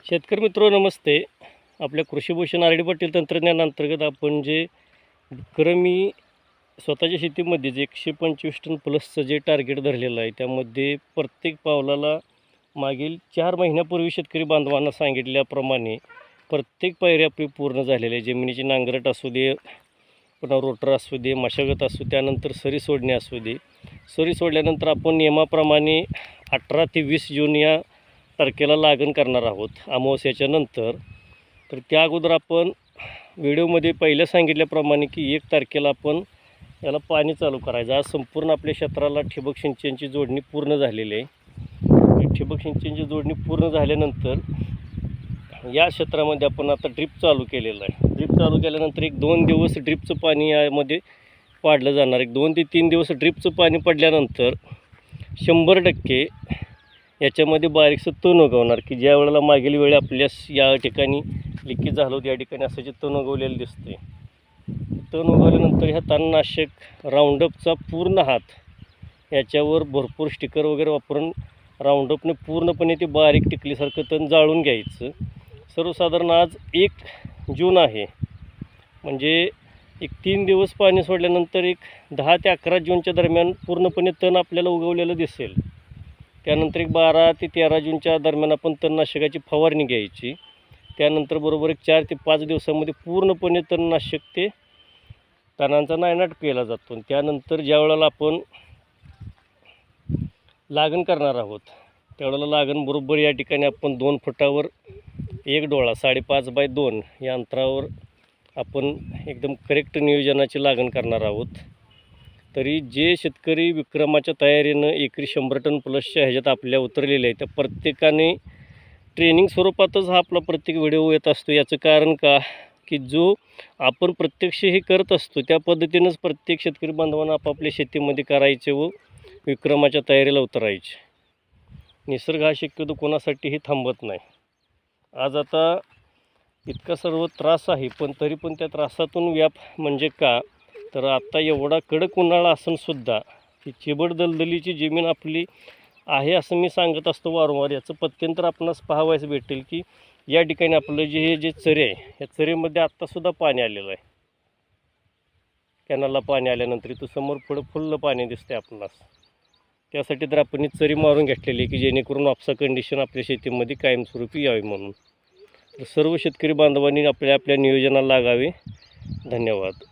शेतकरी मित्रो नमस्ते. आपल्या कृषीभूषण आर डी पाटील तंत्रज्ञानांतर्गत आपण जे विक्रमी स्वतःच्या शेतीमध्ये जे 125 टन प्लसचं जे टार्गेट धरलेलं आहे, त्यामध्ये प्रत्येक पावलाला मागील 4 महिन्यापूर्वी शेतकरी बांधवांना सांगितल्याप्रमाणे प्रत्येक पायरी आपली पूर्ण झालेली आहे. जमिनीची नांगरट असू दे, पुन्हा रोटर असू दे, मशागत असू, त्यानंतर सरी सोडणे असू दे. सरी सोडल्यानंतर आपण नियमाप्रमाणे 18 ते 20 जून या तारखेला लागण करणार आहोत अमावस्याच्या नंतर. तर त्या अगोदर आपण व्हिडिओमध्ये पहिलं सांगितल्याप्रमाणे की 1 तारखेला आपण याला पाणी चालू करायचं. आज संपूर्ण आपल्या क्षेत्राला ठिबक सिंचनची जोडणी पूर्ण झालेली आहे. ठिबक सिंचनची जोडणी पूर्ण झाल्यानंतर या क्षेत्रामध्ये आपण आता ड्रिप चालू केलेलं आहे. ड्रिप चालू केल्यानंतर 1-2 दिवस ड्रिपचं पाणी यामध्ये पाडलं जाणार. 1-2 ते 3 दिवस ड्रिपचं पाणी पडल्यानंतर 100% याच्यामध्ये बारीकसं तण उगवणार की ज्या वेळेला मागील वेळी आपल्यास या ठिकाणी लिकेज झालं होतं, या ठिकाणी असं जे तण उगवलेलं दिसते. तण उगवल्यानंतर ह्या तणनाशक राऊंडअपचा पूर्ण हात याच्यावर भरपूर स्टिकर वगैरे वापरून राऊंडअपने पूर्णपणे ते बारीक टिकलीसारखं तण जाळून घ्यायचं. सर्वसाधारण आज 1 जून आहे, म्हणजे 3 दिवस पाणी सोडल्यानंतर 10 ते 11 जूनच्या दरम्यान पूर्णपणे तण आपल्याला उगवलेलं दिसेल. त्यानंतर 12 ते 13 जूनच्या दरम्यान आपण तणनाशकाची फवारणी घ्यायची. त्यानंतर बरोबर 4 ते 5 दिवसामध्ये पूर्णपणे तणनाशक ते तणांचा नायनाट केला जातो. त्यानंतर ज्या वेळेला आपण लागण करणार आहोत, त्यावेळेला लागण बरोबर या ठिकाणी आपण 2 फुटावर 1 डोळा 5.5 बाय 2 या अंतरावर आपण एकदम करेक्ट नियोजनाची लागण करणार आहोत. तरी जे शेतकरी विक्रमाच्या तयारीनं एकरी 100 टन प्लसच्या ह्याच्यात आपल्या उतरलेले आहे, त्या प्रत्येकाने ट्रेनिंग स्वरूपातच हा आपला प्रत्येक व्हिडिओ येत असतो. याचं कारण का की जो आपण प्रत्यक्ष हे करत असतो त्या पद्धतीनंच प्रत्येक शेतकरी बांधवांना आपापल्या शेतीमध्ये करायचे व विक्रमाच्या तयारीला उतरायचे. निसर्ग हा शक्यतो कोणासाठीही थांबत नाही. आज आता इतका सर्व त्रास आहे, पण तरी पण त्या त्रासातून व्याप म्हणजे का, तर आता एवढा कडक उन्हाळा असूनसुद्धा ही चिबड दलदलीची जमीन आपली आहे असं मी सांगत असतो वारंवार. याचं पत्यंतर आपणास पाहावयास भेटेल की या ठिकाणी आपलं जे चरे आहे, या चरेमध्ये आत्तासुद्धा पाणी आलेलं आहे. कॅनलला पाणी आल्यानंतर इथं समोर पुढं फुल्ल पाणी दिसते आपणास. त्यासाठी तर आपण ही चरी मारून घेतलेली आहे की जेणेकरून आपसा कंडिशन आपल्या शेतीमध्ये कायमस्वरूपी यावी म्हणून. तर सर्व शेतकरी बांधवांनी आपल्या नियोजनाला लागावे. धन्यवाद.